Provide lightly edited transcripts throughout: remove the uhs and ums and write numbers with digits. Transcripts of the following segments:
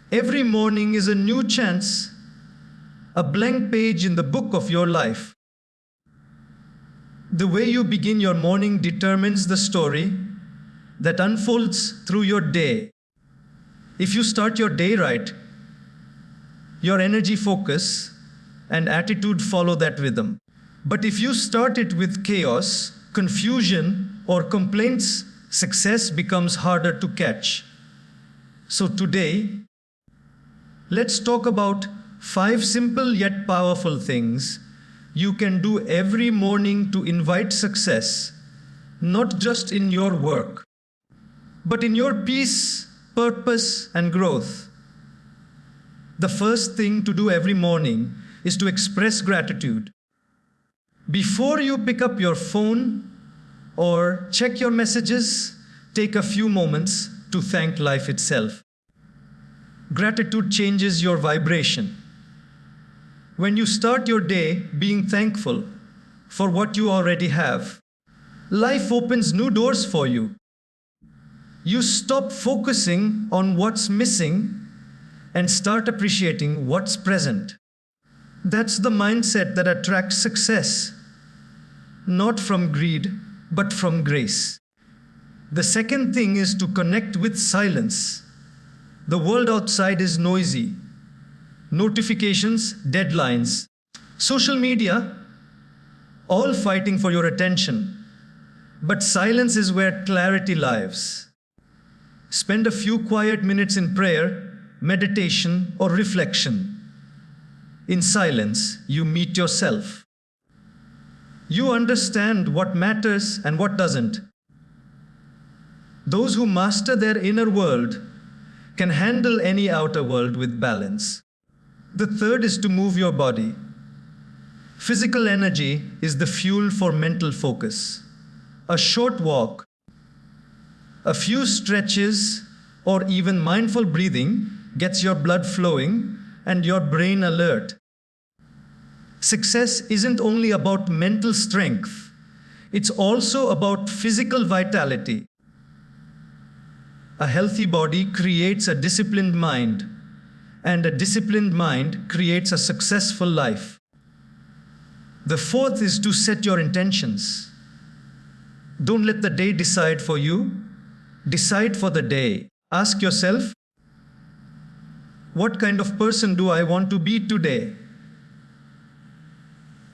Every morning is a new chance, a blank page in the book of your life. The way you begin your morning determines the story that unfolds through your day. If you start your day right, your energy, focus, and attitude follow that rhythm. But if you start it with chaos, confusion, or complaints, success becomes harder to catch. So today, let's talk about 5 simple yet powerful things you can do every morning to invite success, not just in your work, but in your peace, purpose, and growth. The first thing to do every morning is to express gratitude. Before you pick up your phone or check your messages, take a few moments to thank life itself. Gratitude changes your vibration. When you start your day being thankful for what you already have, life opens new doors for you. You stop focusing on what's missing and start appreciating what's present. That's the mindset that attracts success, not from greed, but from grace. The second thing is to connect with silence. The world outside is noisy. Notifications, deadlines, social media, all fighting for your attention. But silence is where clarity lives. Spend a few quiet minutes in prayer, meditation, or reflection. In silence, you meet yourself. You understand what matters and what doesn't. Those who master their inner world can handle any outer world with balance. The third is to move your body. Physical energy is the fuel for mental focus. A short walk, a few stretches, or even mindful breathing gets your blood flowing and your brain alert. Success isn't only about mental strength, it's also about physical vitality. A healthy body creates a disciplined mind, and a disciplined mind creates a successful life. The fourth is to set your intentions. Don't let the day decide for you. Decide for the day. Ask yourself, what kind of person do I want to be today?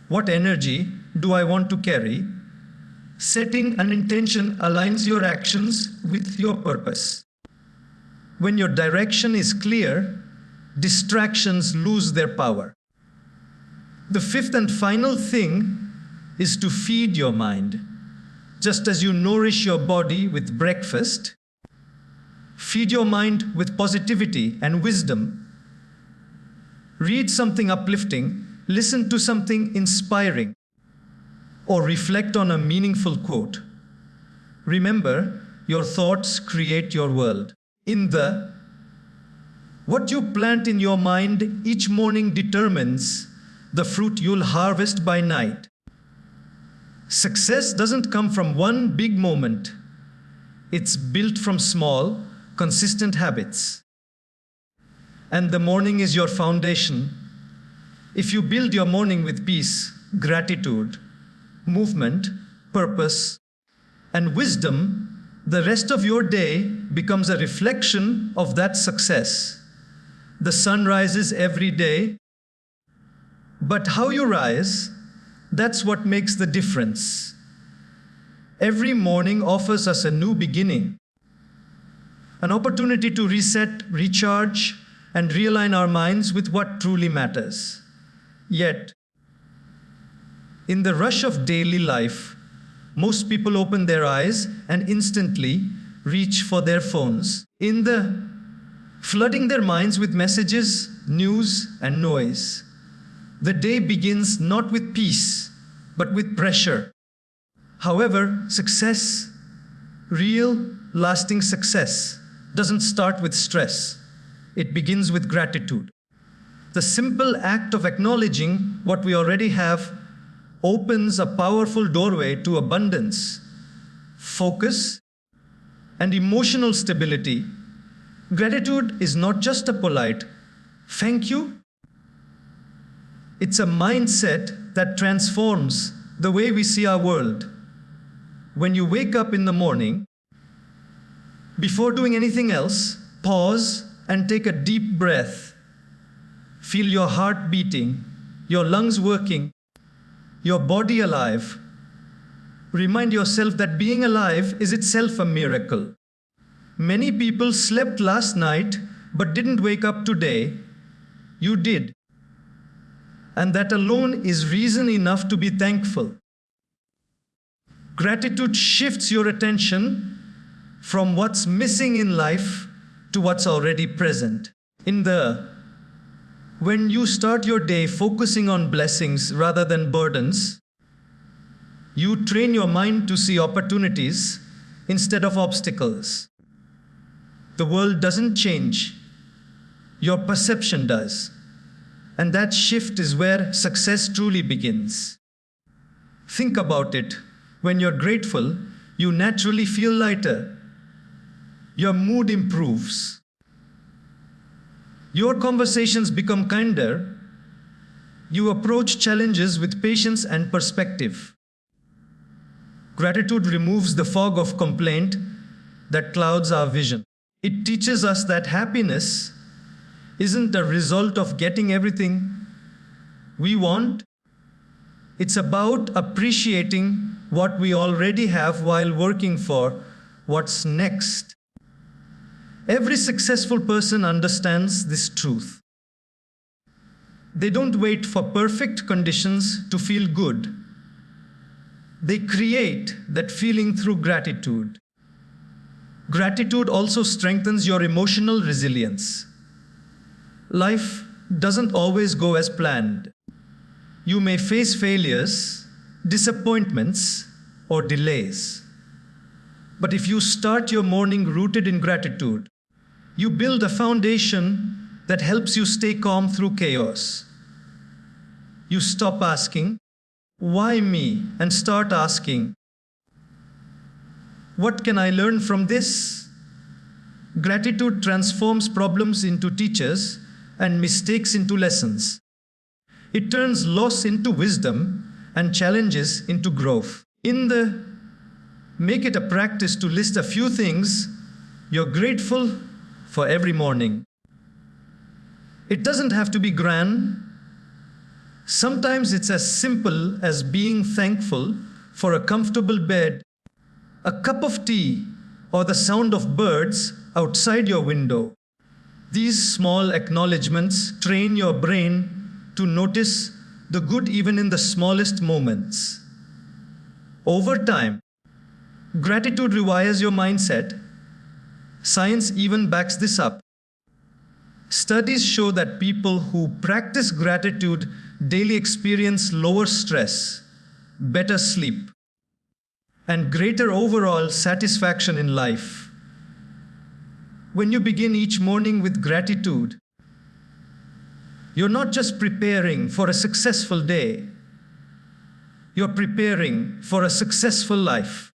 What energy do I want to carry? Setting an intention aligns your actions with your purpose. When your direction is clear, distractions lose their power. The fifth and final thing is to feed your mind. Just as you nourish your body with breakfast, feed your mind with positivity and wisdom. Read something uplifting, listen to something inspiring, or reflect on a meaningful quote. Remember, your thoughts create your world. What you plant in your mind each morning determines the fruit you'll harvest by night. Success doesn't come from one big moment. It's built from small, consistent habits. And the morning is your foundation. If you build your morning with peace, gratitude, movement, purpose, and wisdom, the rest of your day becomes a reflection of that success. The sun rises every day, but how you rise, that's what makes the difference. Every morning offers us a new beginning, an opportunity to reset, recharge, and realign our minds with what truly matters. Yet, in the rush of daily life, most people open their eyes and instantly reach for their phones, flooding their minds with messages, news, and noise. The day begins not with peace, but with pressure. However, success, real, lasting success, doesn't start with stress. It begins with gratitude. The simple act of acknowledging what we already have opens a powerful doorway to abundance, focus, and emotional stability Gratitude is not just a polite thank you, it's a mindset that transforms the way we see our world. When you wake up in the morning, before doing anything else, pause and take a deep breath. Feel your heart beating, your lungs working, your body alive. Remind yourself that being alive is itself a miracle. Many people slept last night but didn't wake up today. You did. And that alone is reason enough to be thankful. Gratitude shifts your attention from what's missing in life to what's already present. When you start your day focusing on blessings rather than burdens, you train your mind to see opportunities instead of obstacles. The world doesn't change, your perception does. And that shift is where success truly begins. Think about it. When you're grateful, you naturally feel lighter. Your mood improves. Your conversations become kinder. You approach challenges with patience and perspective. Gratitude removes the fog of complaint that clouds our vision. It teaches us that happiness isn't a result of getting everything we want. It's about appreciating what we already have while working for what's next. Every successful person understands this truth. They don't wait for perfect conditions to feel good. They create that feeling through gratitude. Gratitude also strengthens your emotional resilience. Life doesn't always go as planned. You may face failures, disappointments, or delays. But if you start your morning rooted in gratitude, you build a foundation that helps you stay calm through chaos. You stop asking, "Why me?" and start asking, "What can I learn from this?" Gratitude transforms problems into teachers and mistakes into lessons. It turns loss into wisdom and challenges into growth. Make it a practice to list a few things you're grateful for every morning. It doesn't have to be grand. Sometimes it's as simple as being thankful for a comfortable bed, a cup of tea, or the sound of birds outside your window. These small acknowledgements train your brain to notice the good even in the smallest moments. Over time, gratitude rewires your mindset. Science even backs this up. Studies show that people who practice gratitude daily experience lower stress, better sleep, and greater overall satisfaction in life. When you begin each morning with gratitude, you're not just preparing for a successful day, you're preparing for a successful life.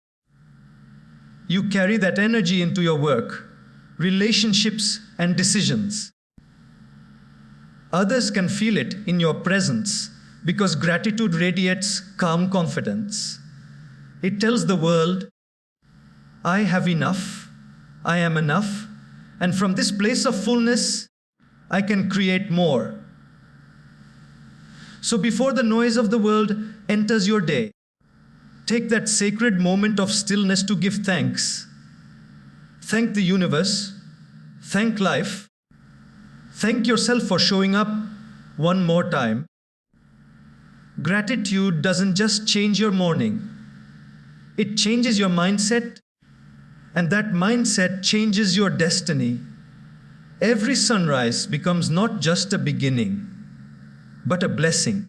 You carry that energy into your work, relationships, and decisions. Others can feel it in your presence because gratitude radiates calm confidence. It tells the world, "I have enough, I am enough, and from this place of fullness, I can create more." So before the noise of the world enters your day, take that sacred moment of stillness to give thanks. Thank the universe. Thank life. Thank yourself for showing up one more time. Gratitude doesn't just change your morning. It changes your mindset, and that mindset changes your destiny. Every sunrise becomes not just a beginning, but a blessing.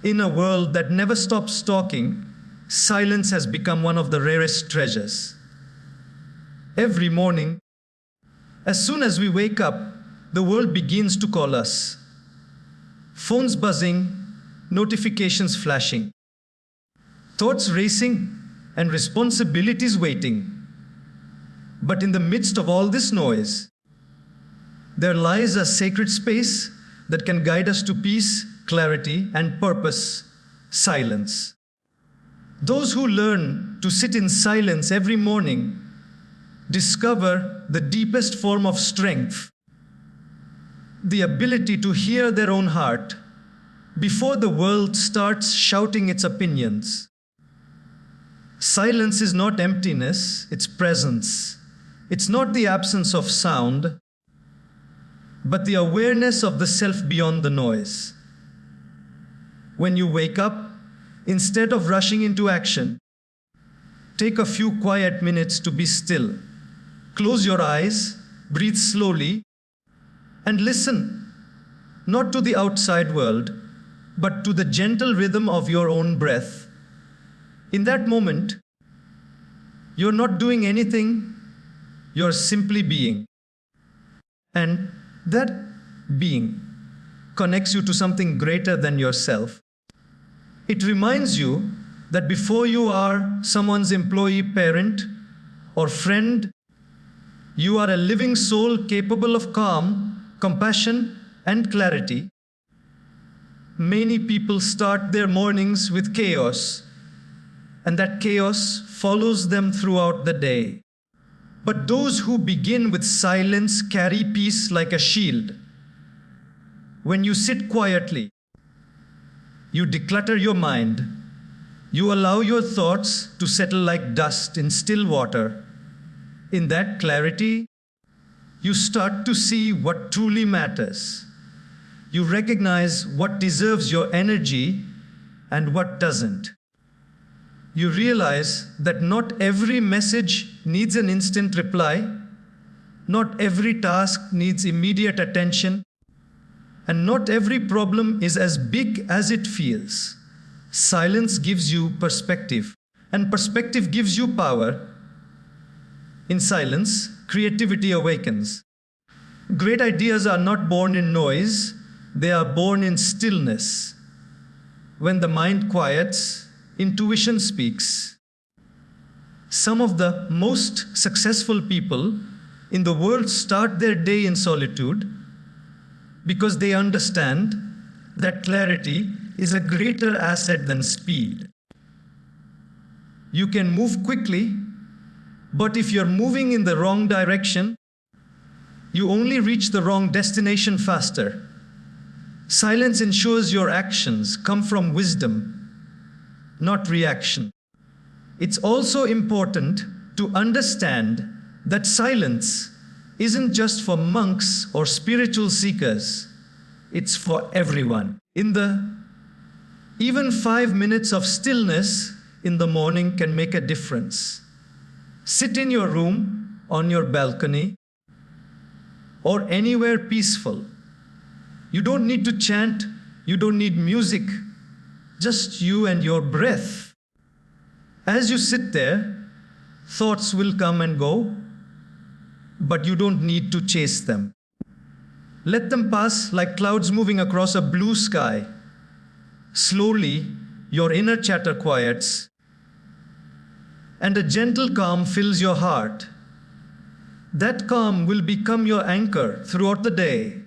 In a world that never stops talking, silence has become one of the rarest treasures. Every morning, as soon as we wake up, the world begins to call us. Phones buzzing, notifications flashing, thoughts racing, and responsibilities waiting. But in the midst of all this noise, there lies a sacred space that can guide us to peace, clarity, and purpose: silence. Those who learn to sit in silence every morning discover the deepest form of strength, the ability to hear their own heart before the world starts shouting its opinions. Silence is not emptiness, it's presence. It's not the absence of sound, but the awareness of the self beyond the noise. When you wake up, instead of rushing into action, take a few quiet minutes to be still. Close your eyes, breathe slowly, and listen, not to the outside world, but to the gentle rhythm of your own breath. In that moment, you're not doing anything, you're simply being. And that being connects you to something greater than yourself. It reminds you that before you are someone's employee, parent, or friend, you are a living soul capable of calm, compassion, and clarity. Many people start their mornings with chaos, and that chaos follows them throughout the day. But those who begin with silence carry peace like a shield. When you sit quietly, you declutter your mind. You allow your thoughts to settle like dust in still water. In that clarity, you start to see what truly matters. You recognize what deserves your energy and what doesn't. You realize that not every message needs an instant reply, not every task needs immediate attention, and not every problem is as big as it feels. Silence gives you perspective, and perspective gives you power. In silence, creativity awakens. Great ideas are not born in noise, they are born in stillness. When the mind quiets, intuition speaks. Some of the most successful people in the world start their day in solitude because they understand that clarity is a greater asset than speed. You can move quickly, but if you're moving in the wrong direction, you only reach the wrong destination faster. Silence ensures your actions come from wisdom, not reaction. It's also important to understand that silence isn't just for monks or spiritual seekers. It's for everyone. Even 5 minutes of stillness in the morning can make a difference. Sit in your room, on your balcony, or anywhere peaceful. You don't need to chant, you don't need music, just you and your breath. As you sit there, thoughts will come and go, but you don't need to chase them. Let them pass like clouds moving across a blue sky. Slowly, your inner chatter quiets, and a gentle calm fills your heart. That calm will become your anchor throughout the day.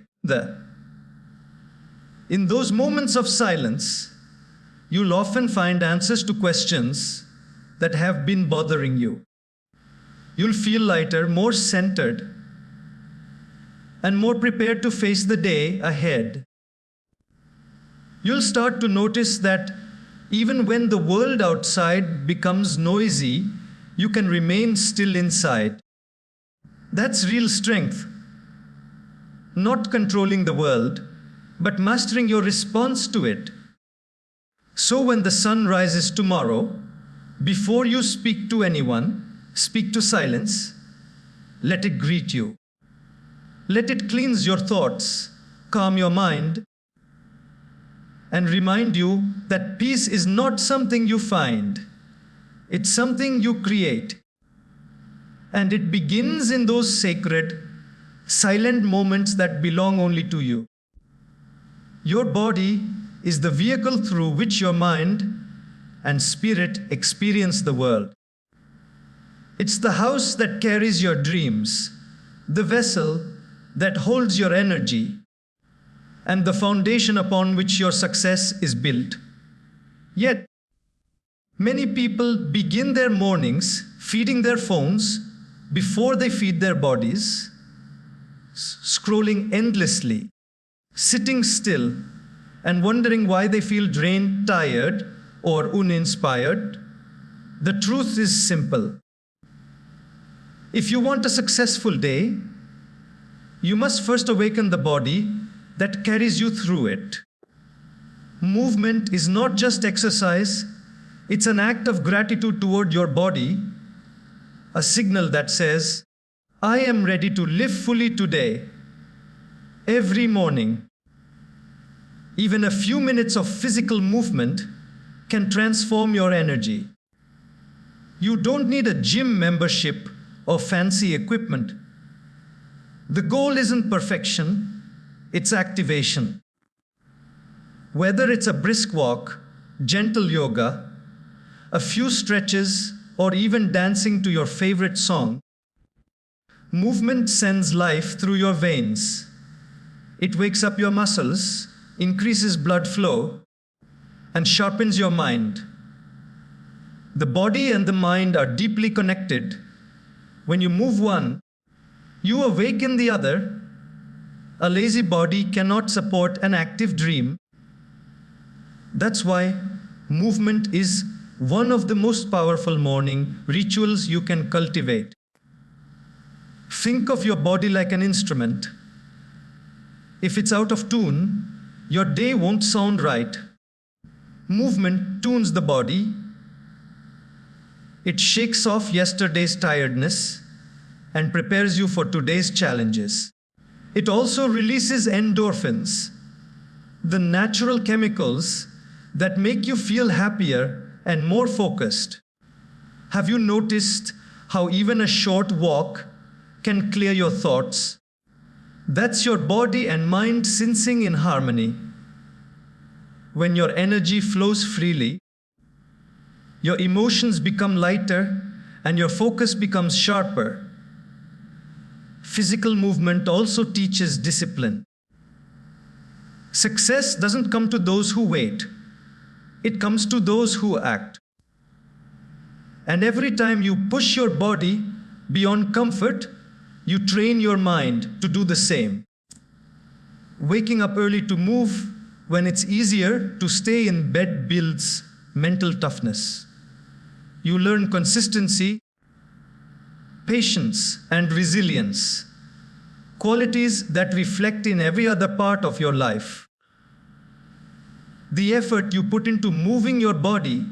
In those moments of silence, you'll often find answers to questions that have been bothering you. You'll feel lighter, more centered, and more prepared to face the day ahead. You'll start to notice that even when the world outside becomes noisy, you can remain still inside. That's real strength. Not controlling the world, but mastering your response to it. So when the sun rises tomorrow, before you speak to anyone, speak to silence. Let it greet you. Let it cleanse your thoughts, calm your mind, and remind you that peace is not something you find. It's something you create. And it begins in those sacred, silent moments that belong only to you. Your body is the vehicle through which your mind and spirit experience the world. It's the house that carries your dreams, the vessel that holds your energy, and the foundation upon which your success is built. Yet, many people begin their mornings feeding their phones before they feed their bodies, scrolling endlessly, sitting still, and wondering why they feel drained, tired, or uninspired. The truth is simple. If you want a successful day, you must first awaken the body that carries you through it. Movement is not just exercise, it's an act of gratitude toward your body, a signal that says, I am ready to live fully today. Every morning, even a few minutes of physical movement can transform your energy. You don't need a gym membership or fancy equipment. The goal isn't perfection, it's activation. Whether it's a brisk walk, gentle yoga, a few stretches, or even dancing to your favorite song, movement sends life through your veins. It wakes up your muscles, increases blood flow, and sharpens your mind. The body and the mind are deeply connected. When you move one, you awaken the other. A lazy body cannot support an active dream. That's why movement is one of the most powerful morning rituals you can cultivate. Think of your body like an instrument. If it's out of tune, your day won't sound right. Movement tunes the body. It shakes off yesterday's tiredness and prepares you for today's challenges. It also releases endorphins, the natural chemicals that make you feel happier and more focused. Have you noticed how even a short walk can clear your thoughts? That's your body and mind sensing in harmony. When your energy flows freely, your emotions become lighter and your focus becomes sharper. Physical movement also teaches discipline. Success doesn't come to those who wait. It comes to those who act. And every time you push your body beyond comfort, you train your mind to do the same. Waking up early to move when it's easier to stay in bed builds mental toughness. You learn consistency, patience, and resilience, qualities that reflect in every other part of your life. The effort you put into moving your body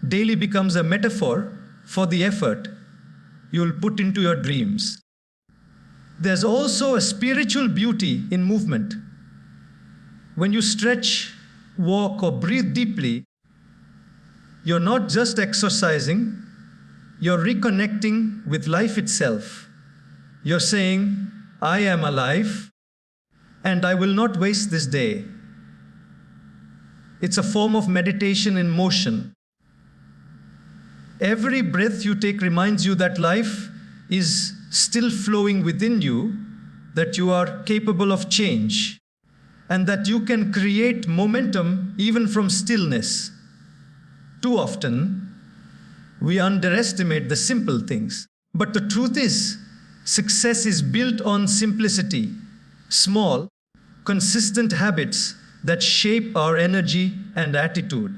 daily becomes a metaphor for the effort you'll put into your dreams. There's also a spiritual beauty in movement. When you stretch, walk, or breathe deeply, you're not just exercising, you're reconnecting with life itself. You're saying, I am alive, and I will not waste this day. It's a form of meditation in motion. Every breath you take reminds you that life is still flowing within you, that you are capable of change, and that you can create momentum even from stillness. Too often, we underestimate the simple things. But the truth is, success is built on simplicity, small, consistent habits that shape our energy and attitude.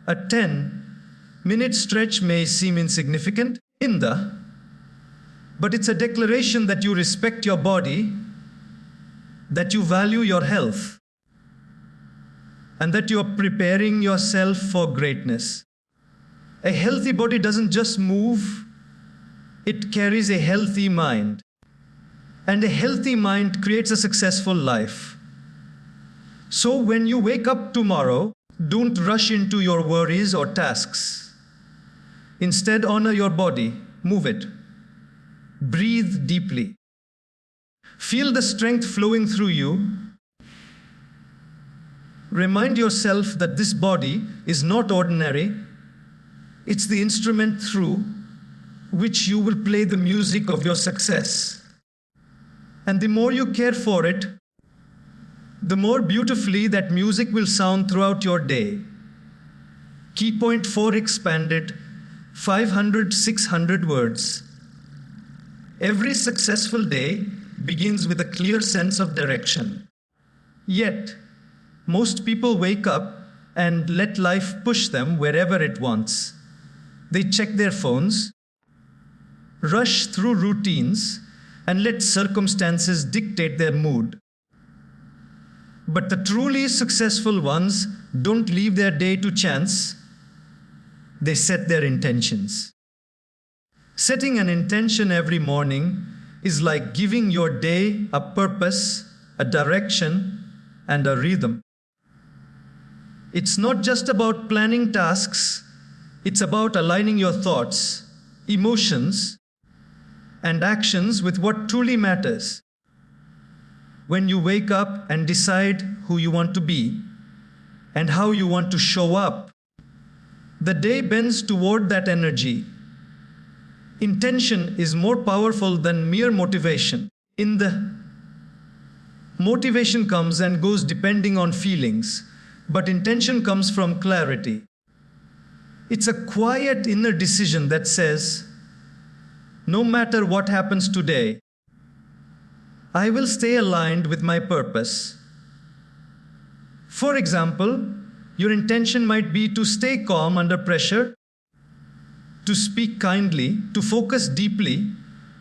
A 10-minute stretch may seem insignificant, but it's a declaration that you respect your body, that you value your health, and that you are preparing yourself for greatness. A healthy body doesn't just move, it carries a healthy mind. And a healthy mind creates a successful life. So when you wake up tomorrow, don't rush into your worries or tasks. Instead, honor your body, move it. Breathe deeply. Feel the strength flowing through you. Remind yourself that this body is not ordinary. It's the instrument through which you will play the music of your success. And the more you care for it, the more beautifully that music will sound throughout your day. Key point 4 expanded, 500, 600 words. Every successful day begins with a clear sense of direction. Yet, most people wake up and let life push them wherever it wants. They check their phones, rush through routines, and let circumstances dictate their mood. But the truly successful ones don't leave their day to chance. They set their intentions. Setting an intention every morning is like giving your day a purpose, a direction, and a rhythm. It's not just about planning tasks, it's about aligning your thoughts, emotions, and actions with what truly matters. When you wake up and decide who you want to be and how you want to show up, the day bends toward that energy. Intention is more powerful than mere motivation. Motivation comes and goes depending on feelings, but intention comes from clarity. It's a quiet inner decision that says, no matter what happens today, I will stay aligned with my purpose. For example, your intention might be to stay calm under pressure, to speak kindly, to focus deeply,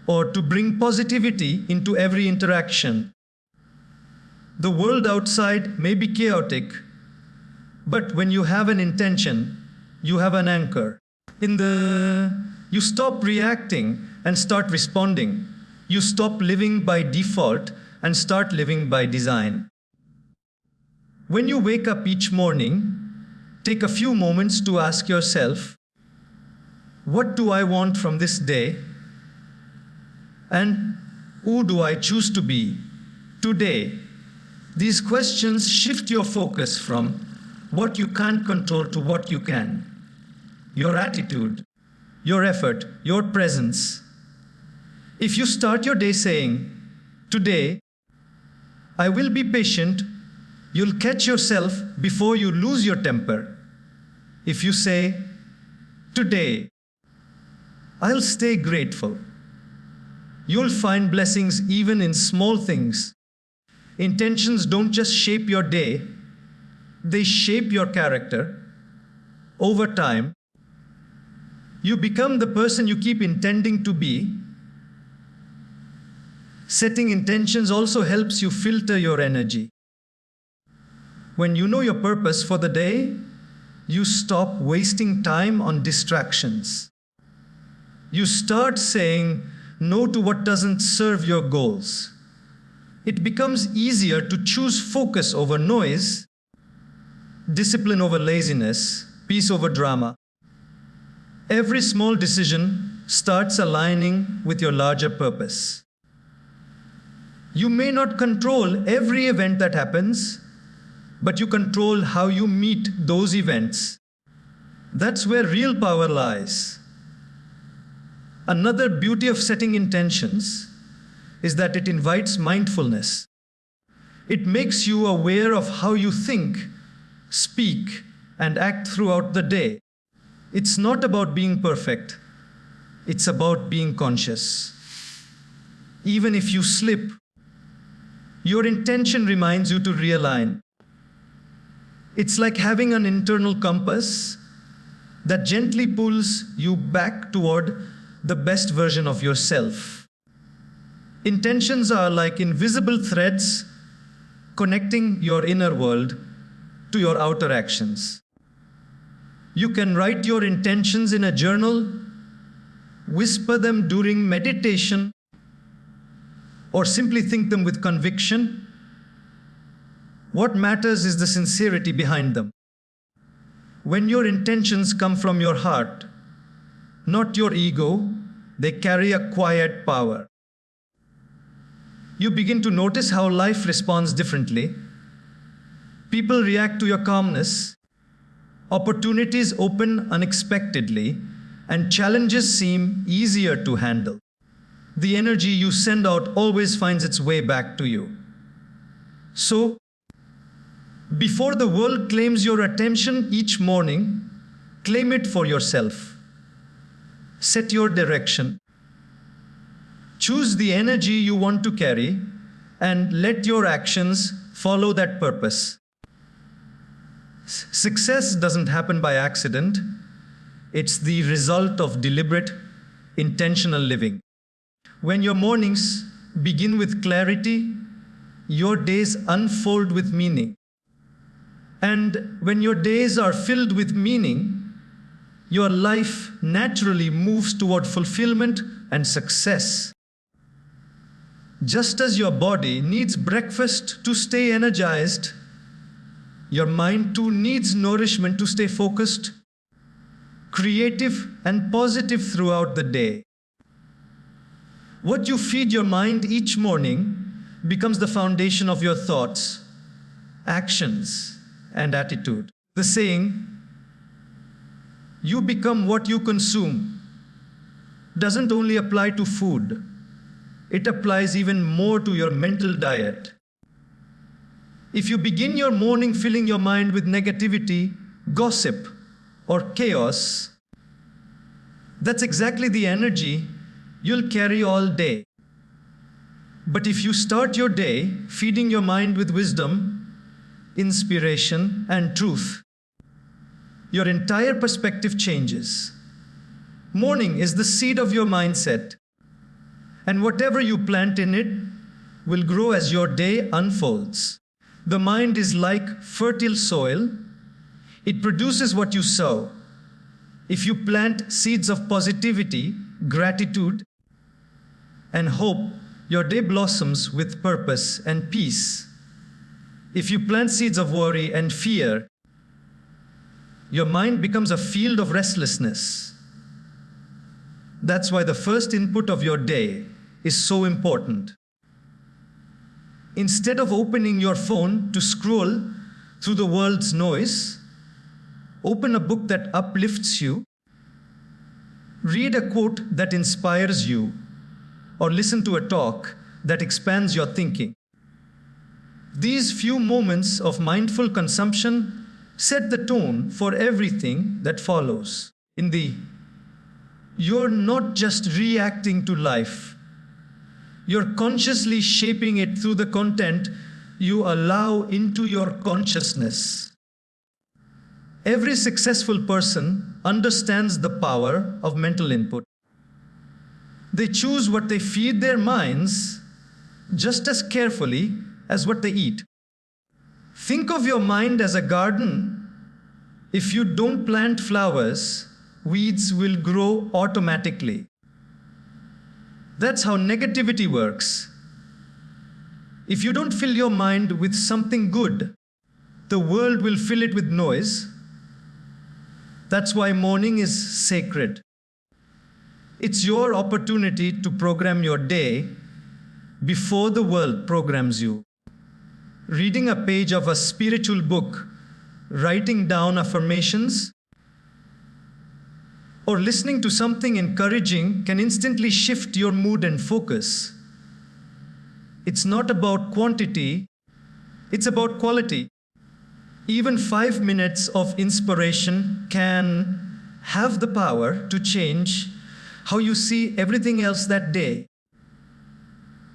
or to bring positivity into every interaction. The world outside may be chaotic, but when you have an intention, you have an anchor. You stop reacting and start responding. You stop living by default and start living by design. When you wake up each morning, take a few moments to ask yourself, what do I want from this day? And who do I choose to be today? These questions shift your focus from what you can't control to what you can. Your attitude, your effort, your presence. If you start your day saying, today, I will be patient, you'll catch yourself before you lose your temper. If you say, today, I'll stay grateful, you'll find blessings even in small things. Intentions don't just shape your day, they shape your character. Over time, you become the person you keep intending to be. Setting intentions also helps you filter your energy. When you know your purpose for the day, you stop wasting time on distractions. You start saying no to what doesn't serve your goals. It becomes easier to choose focus over noise, discipline over laziness, peace over drama. Every small decision starts aligning with your larger purpose. You may not control every event that happens, but you control how you meet those events. That's where real power lies. Another beauty of setting intentions is that it invites mindfulness. It makes you aware of how you think, speak, and act throughout the day. It's not about being perfect. It's about being conscious. Even if you slip, your intention reminds you to realign. It's like having an internal compass that gently pulls you back toward the best version of yourself. Intentions are like invisible threads connecting your inner world to your outer actions. You can write your intentions in a journal, whisper them during meditation, or simply think them with conviction. What matters is the sincerity behind them. When your intentions come from your heart, not your ego, they carry a quiet power. You begin to notice how life responds differently. People react to your calmness. Opportunities open unexpectedly, and challenges seem easier to handle. The energy you send out always finds its way back to you. So, before the world claims your attention each morning, claim it for yourself. Set your direction. Choose the energy you want to carry and let your actions follow that purpose. Success doesn't happen by accident. It's the result of deliberate, intentional living. When your mornings begin with clarity, your days unfold with meaning. And when your days are filled with meaning, your life naturally moves toward fulfillment and success. Just as your body needs breakfast to stay energized, your mind too needs nourishment to stay focused, creative, and positive throughout the day. What you feed your mind each morning becomes the foundation of your thoughts, actions, and attitude. The saying, "You become what you consume," doesn't only apply to food. It applies even more to your mental diet. If you begin your morning filling your mind with negativity, gossip, or chaos, that's exactly the energy you'll carry all day. But if you start your day feeding your mind with wisdom, inspiration, and truth, your entire perspective changes. Morning is the seed of your mindset, and whatever you plant in it will grow as your day unfolds. The mind is like fertile soil. It produces what you sow. If you plant seeds of positivity, gratitude, and hope, your day blossoms with purpose and peace. If you plant seeds of worry and fear, your mind becomes a field of restlessness. That's why the first input of your day is so important. Instead of opening your phone to scroll through the world's noise, open a book that uplifts you, read a quote that inspires you, or listen to a talk that expands your thinking. These few moments of mindful consumption set the tone for everything that follows. You're not just reacting to life. You're consciously shaping it through the content you allow into your consciousness. Every successful person understands the power of mental input. They choose what they feed their minds just as carefully as what they eat. Think of your mind as a garden. If you don't plant flowers, weeds will grow automatically. That's how negativity works. If you don't fill your mind with something good, the world will fill it with noise. That's why morning is sacred. It's your opportunity to program your day before the world programs you. Reading a page of a spiritual book, writing down affirmations, or listening to something encouraging can instantly shift your mood and focus. It's not about quantity, it's about quality. Even 5 minutes of inspiration can have the power to change how you see everything else that day.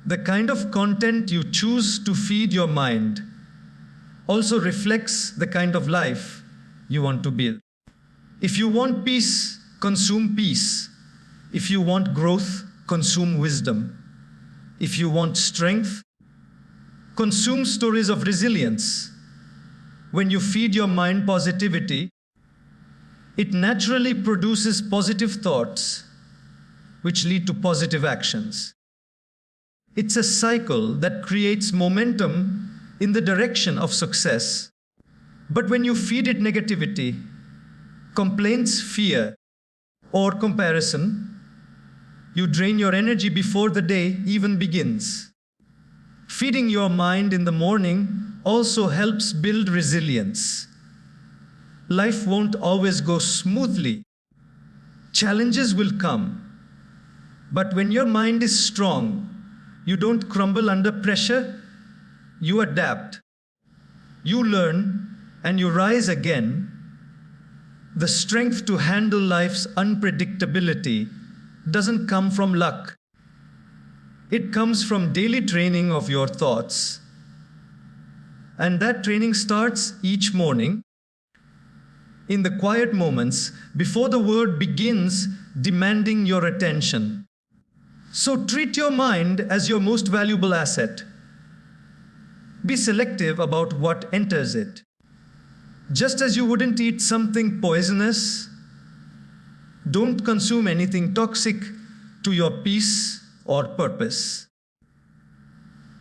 The kind of content you choose to feed your mind also reflects the kind of life you want to build. If you want peace, consume peace. If you want growth, consume wisdom. If you want strength, consume stories of resilience. When you feed your mind positivity, it naturally produces positive thoughts, which lead to positive actions. It's a cycle that creates momentum in the direction of success. But when you feed it negativity, complaints, fear, or comparison, you drain your energy before the day even begins. Feeding your mind in the morning also helps build resilience. Life won't always go smoothly. Challenges will come. But when your mind is strong, you don't crumble under pressure, you adapt. You learn and you rise again. The strength to handle life's unpredictability doesn't come from luck. It comes from daily training of your thoughts. And that training starts each morning in the quiet moments before the world begins demanding your attention. So treat your mind as your most valuable asset. Be selective about what enters it. Just as you wouldn't eat something poisonous, don't consume anything toxic to your peace or purpose.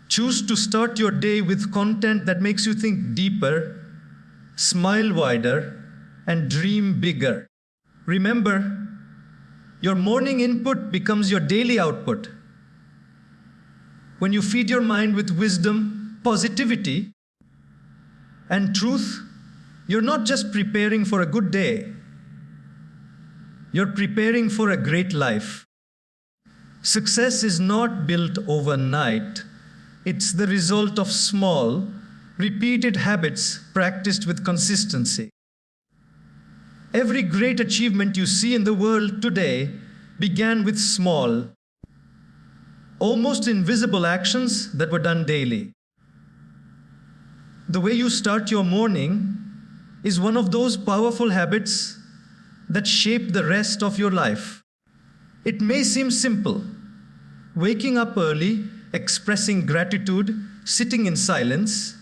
Choose to start your day with content that makes you think deeper, smile wider, and dream bigger. Remember, your morning input becomes your daily output. When you feed your mind with wisdom, positivity, and truth, you're not just preparing for a good day. You're preparing for a great life. Success is not built overnight. It's the result of small, repeated habits practiced with consistency. Every great achievement you see in the world today began with small, almost invisible actions that were done daily. The way you start your morning is one of those powerful habits that shape the rest of your life. It may seem simple. Waking up early, expressing gratitude, sitting in silence,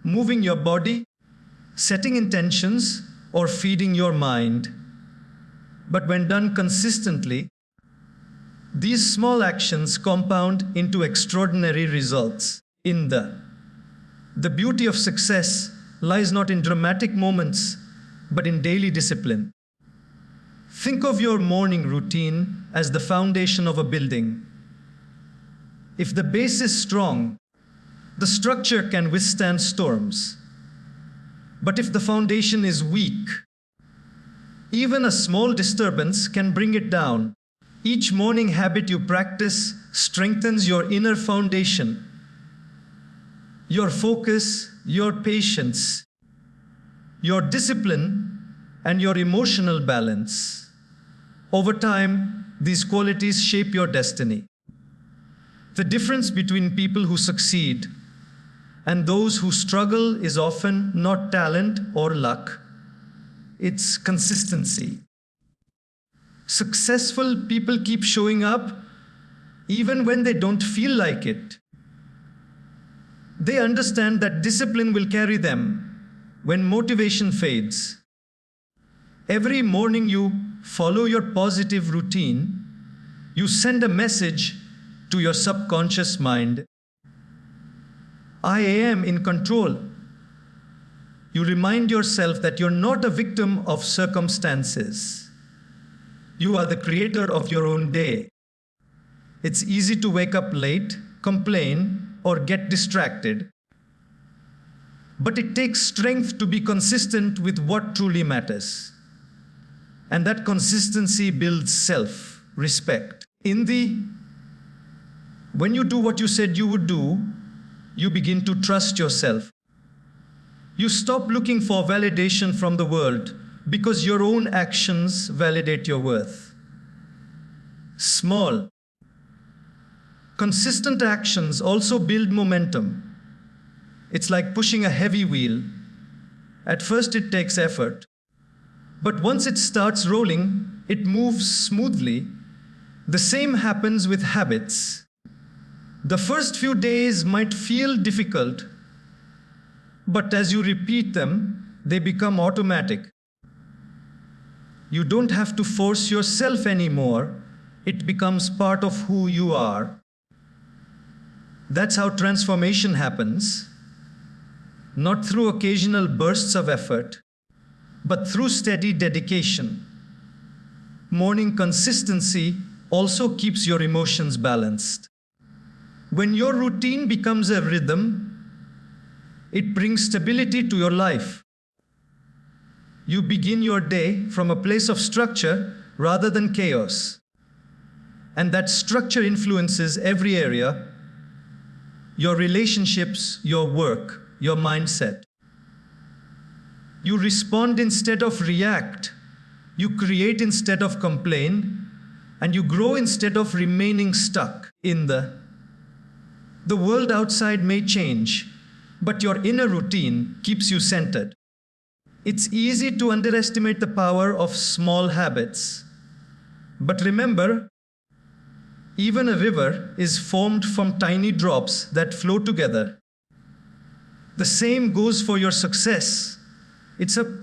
moving your body, setting intentions, or feeding your mind. But when done consistently, these small actions compound into extraordinary results. The beauty of success lies not in dramatic moments, but in daily discipline. Think of your morning routine as the foundation of a building. If the base is strong, the structure can withstand storms. But if the foundation is weak, even a small disturbance can bring it down. Each morning habit you practice strengthens your inner foundation, your focus, your patience, your discipline, and your emotional balance. Over time, these qualities shape your destiny. The difference between people who succeed and those who struggle is often not talent or luck. It's consistency. Successful people keep showing up even when they don't feel like it. They understand that discipline will carry them when motivation fades. Every morning you follow your positive routine, you send a message to your subconscious mind. I am in control. You remind yourself that you're not a victim of circumstances. You are the creator of your own day. It's easy to wake up late, complain, or get distracted. But it takes strength to be consistent with what truly matters. And that consistency builds self-respect. When you do what you said you would do, you begin to trust yourself. You stop looking for validation from the world because your own actions validate your worth. Small, consistent actions also build momentum. It's like pushing a heavy wheel. At first it takes effort, but once it starts rolling, it moves smoothly. The same happens with habits. The first few days might feel difficult, but as you repeat them, they become automatic. You don't have to force yourself anymore. It becomes part of who you are. That's how transformation happens, not through occasional bursts of effort, but through steady dedication. Morning consistency also keeps your emotions balanced. When your routine becomes a rhythm, it brings stability to your life. You begin your day from a place of structure rather than chaos. And that structure influences every area: your relationships, your work, your mindset. You respond instead of react. You create instead of complain. And you grow instead of remaining stuck in the world outside may change, but your inner routine keeps you centered. It's easy to underestimate the power of small habits. But remember, even a river is formed from tiny drops that flow together. The same goes for your success. It's a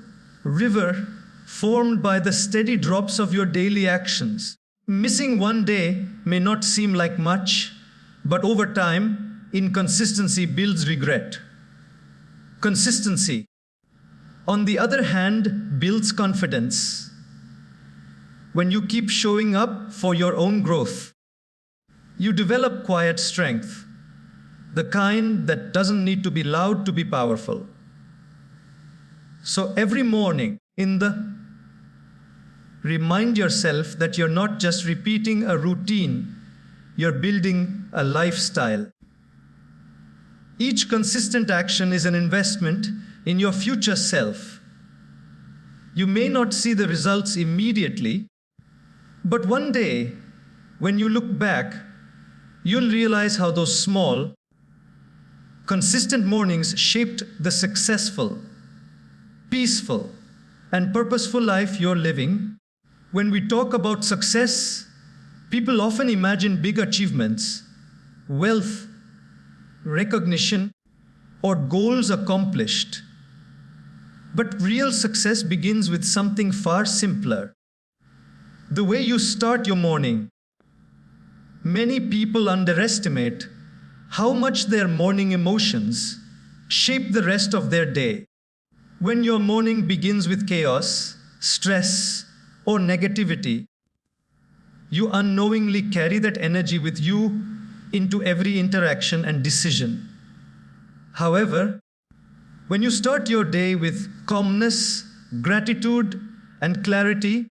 river formed by the steady drops of your daily actions. Missing one day may not seem like much, but over time, inconsistency builds regret. Consistency, on the other hand, builds confidence. When you keep showing up for your own growth, you develop quiet strength, the kind that doesn't need to be loud to be powerful. So every morning, remind yourself that you're not just repeating a routine, you're building a lifestyle. Each consistent action is an investment in your future self. You may not see the results immediately, but one day, when you look back, you'll realize how those small, consistent mornings shaped the successful, peaceful, and purposeful life you're living. When we talk about success, people often imagine big achievements, wealth, recognition, or goals accomplished. But real success begins with something far simpler: the way you start your morning. Many people underestimate how much their morning emotions shape the rest of their day. When your morning begins with chaos, stress, or negativity, you unknowingly carry that energy with you into every interaction and decision. However, when you start your day with calmness, gratitude, and clarity,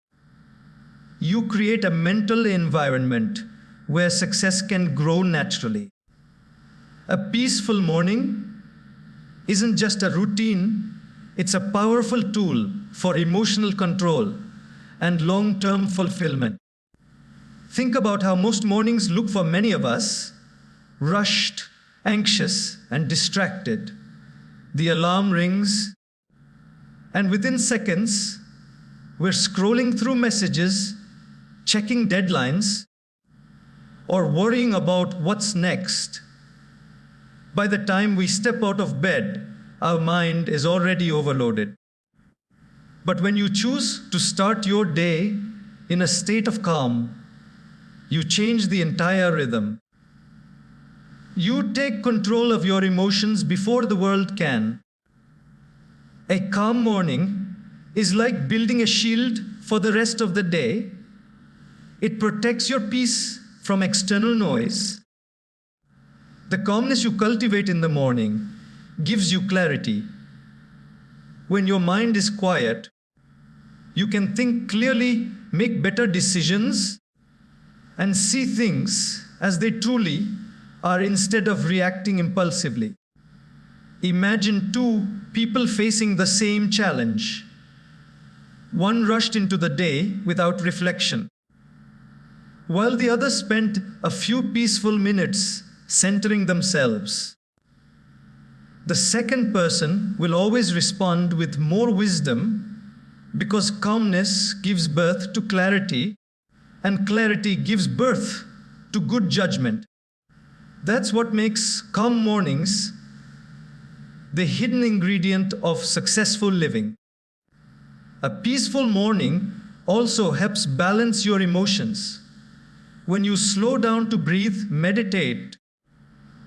you create a mental environment where success can grow naturally. A peaceful morning isn't just a routine, it's a powerful tool for emotional control and long-term fulfillment. Think about how most mornings look for many of us: rushed, anxious, and distracted. The alarm rings, and within seconds, we're scrolling through messages, checking deadlines, or worrying about what's next. By the time we step out of bed, our mind is already overloaded. But when you choose to start your day in a state of calm, you change the entire rhythm. You take control of your emotions before the world can. A calm morning is like building a shield for the rest of the day. It protects your peace from external noise. The calmness you cultivate in the morning gives you clarity. When your mind is quiet, you can think clearly, make better decisions, and see things as they truly are instead of reacting impulsively. Imagine two people facing the same challenge. One rushed into the day without reflection, while the other spent a few peaceful minutes centering themselves. The second person will always respond with more wisdom, because calmness gives birth to clarity, and clarity gives birth to good judgment. That's what makes calm mornings the hidden ingredient of successful living. A peaceful morning also helps balance your emotions. When you slow down to breathe, meditate,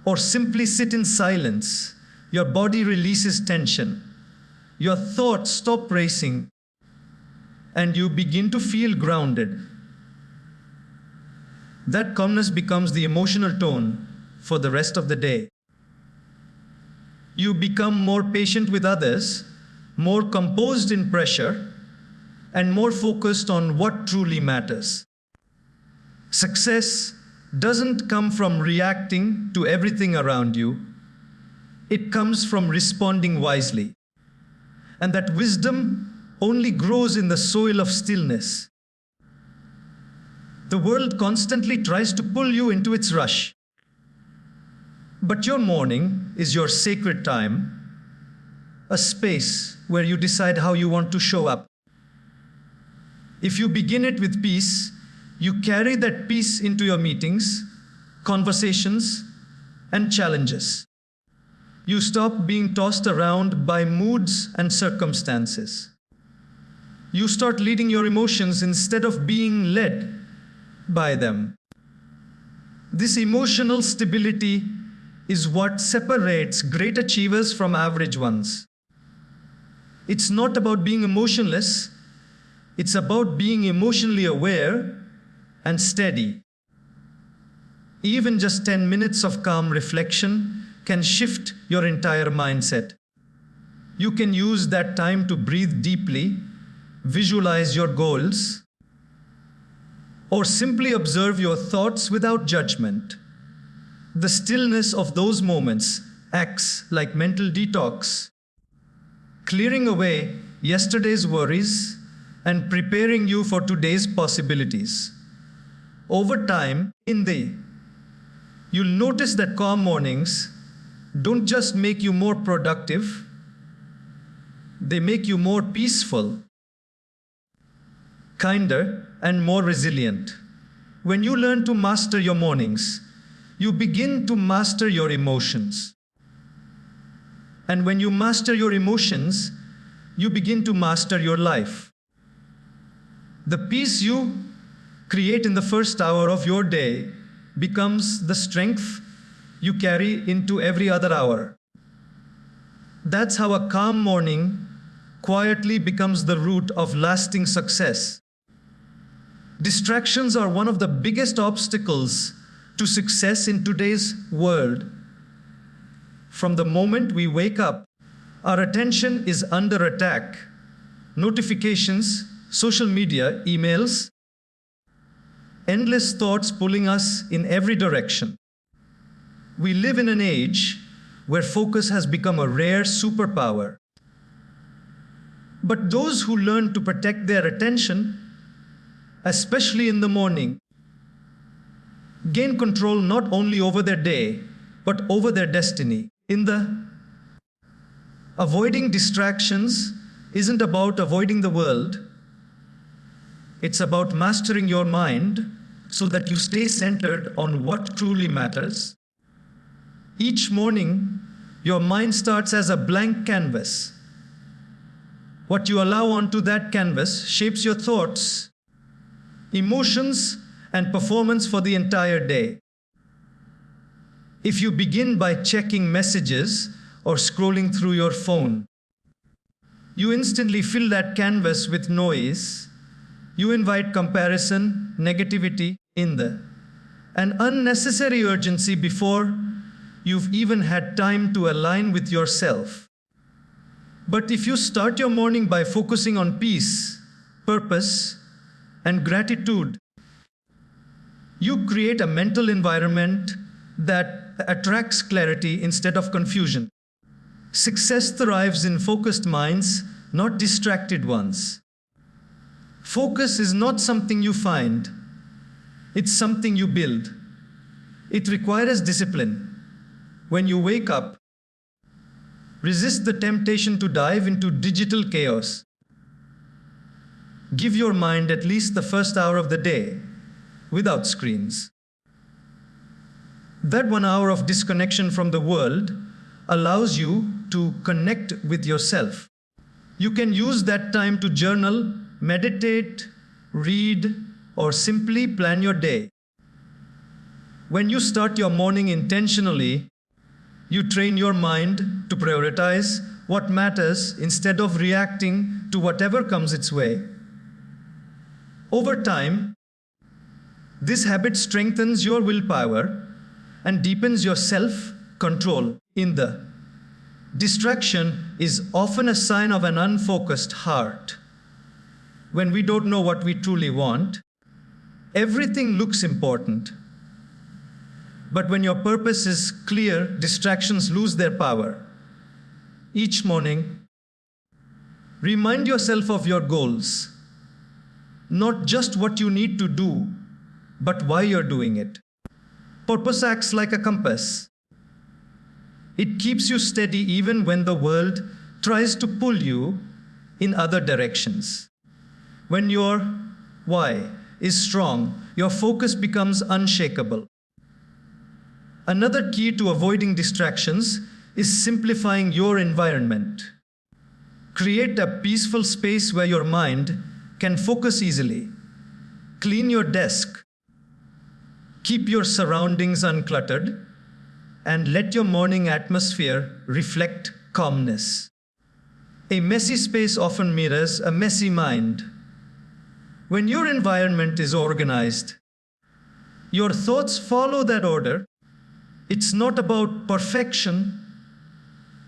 or simply sit in silence, your body releases tension. Your thoughts stop racing, and you begin to feel grounded. That calmness becomes the emotional tone for the rest of the day. You become more patient with others, more composed in pressure, and more focused on what truly matters. Success doesn't come from reacting to everything around you. It comes from responding wisely. And that wisdom only grows in the soil of stillness. The world constantly tries to pull you into its rush. But your morning is your sacred time, a space where you decide how you want to show up. If you begin it with peace, you carry that peace into your meetings, conversations, and challenges. You stop being tossed around by moods and circumstances. You start leading your emotions instead of being led by them. This emotional stability is what separates great achievers from average ones. It's not about being emotionless, it's about being emotionally aware and steady. Even just 10 minutes of calm reflection can shift your entire mindset. You can use that time to breathe deeply, visualize your goals, or simply observe your thoughts without judgment. The stillness of those moments acts like mental detox, clearing away yesterday's worries and preparing you for today's possibilities. Over time, you'll notice that calm mornings don't just make you more productive, they make you more peaceful, kinder, and more resilient. When you learn to master your mornings, you begin to master your emotions. And when you master your emotions, you begin to master your life. The peace you create in the first hour of your day becomes the strength you carry into every other hour. That's how a calm morning quietly becomes the root of lasting success. Distractions are one of the biggest obstacles to success in today's world. From the moment we wake up, our attention is under attack. Notifications, social media, emails, endless thoughts pulling us in every direction. We live in an age where focus has become a rare superpower. But those who learn to protect their attention, especially in the morning, gain control not only over their day, but over their destiny. Avoiding distractions isn't about avoiding the world. It's about mastering your mind so that you stay centered on what truly matters. Each morning, your mind starts as a blank canvas. What you allow onto that canvas shapes your thoughts, emotions, and performance for the entire day. If you begin by checking messages or scrolling through your phone, you instantly fill that canvas with noise. You invite comparison, negativity, and unnecessary urgency before you've even had time to align with yourself. But if you start your morning by focusing on peace, purpose, and gratitude, you create a mental environment that attracts clarity instead of confusion. Success thrives in focused minds, not distracted ones. Focus is not something you find, it's something you build. It requires discipline. When you wake up, resist the temptation to dive into digital chaos. Give your mind at least the first hour of the day without screens. That 1 hour of disconnection from the world allows you to connect with yourself. You can use that time to journal, meditate, read, or simply plan your day. When you start your morning intentionally, you train your mind to prioritize what matters instead of reacting to whatever comes its way. Over time, this habit strengthens your willpower and deepens your self-control. Distraction is often a sign of an unfocused heart. when we don't know what we truly want, everything looks important. But when your purpose is clear, distractions lose their power. Each morning, remind yourself of your goals, not just what you need to do, but why you're doing it. Purpose acts like a compass. It keeps you steady even when the world tries to pull you in other directions. When your why is strong, your focus becomes unshakable. Another key to avoiding distractions is simplifying your environment. Create a peaceful space where your mind can focus easily. Clean your desk. Keep your surroundings uncluttered, and let your morning atmosphere reflect calmness. A messy space often mirrors a messy mind. When your environment is organized, your thoughts follow that order. It's not about perfection.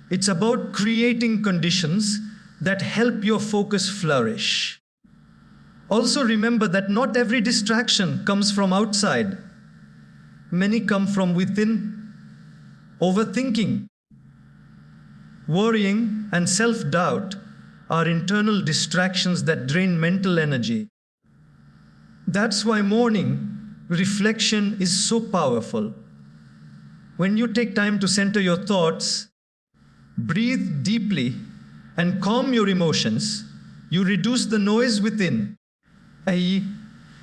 It's about creating conditions that help your focus flourish. Also remember that not every distraction comes from outside. Many come from within. Overthinking, worrying, and self-doubt are internal distractions that drain mental energy. That's why morning reflection is so powerful. When you take time to center your thoughts, breathe deeply, and calm your emotions, you reduce the noise within, i.e.,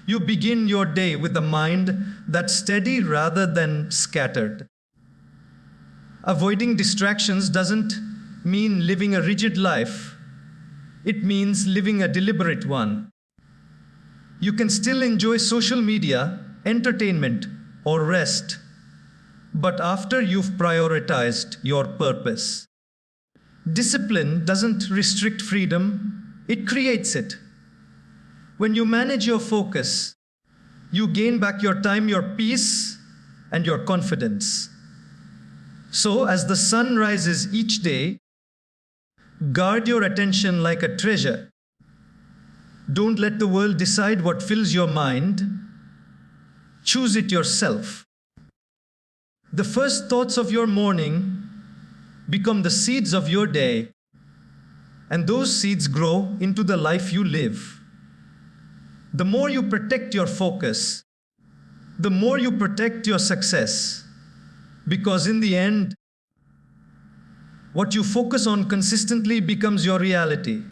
you begin your day with a mind that's steady rather than scattered. Avoiding distractions doesn't mean living a rigid life. It means living a deliberate one. You can still enjoy social media, entertainment, or rest, but after you've prioritized your purpose. Discipline doesn't restrict freedom, it creates it. When you manage your focus, you gain back your time, your peace, and your confidence. So, as the sun rises each day, guard your attention like a treasure. Don't let the world decide what fills your mind. Choose it yourself. The first thoughts of your morning become the seeds of your day, and those seeds grow into the life you live. The more you protect your focus, the more you protect your success. Because in the end, what you focus on consistently becomes your reality.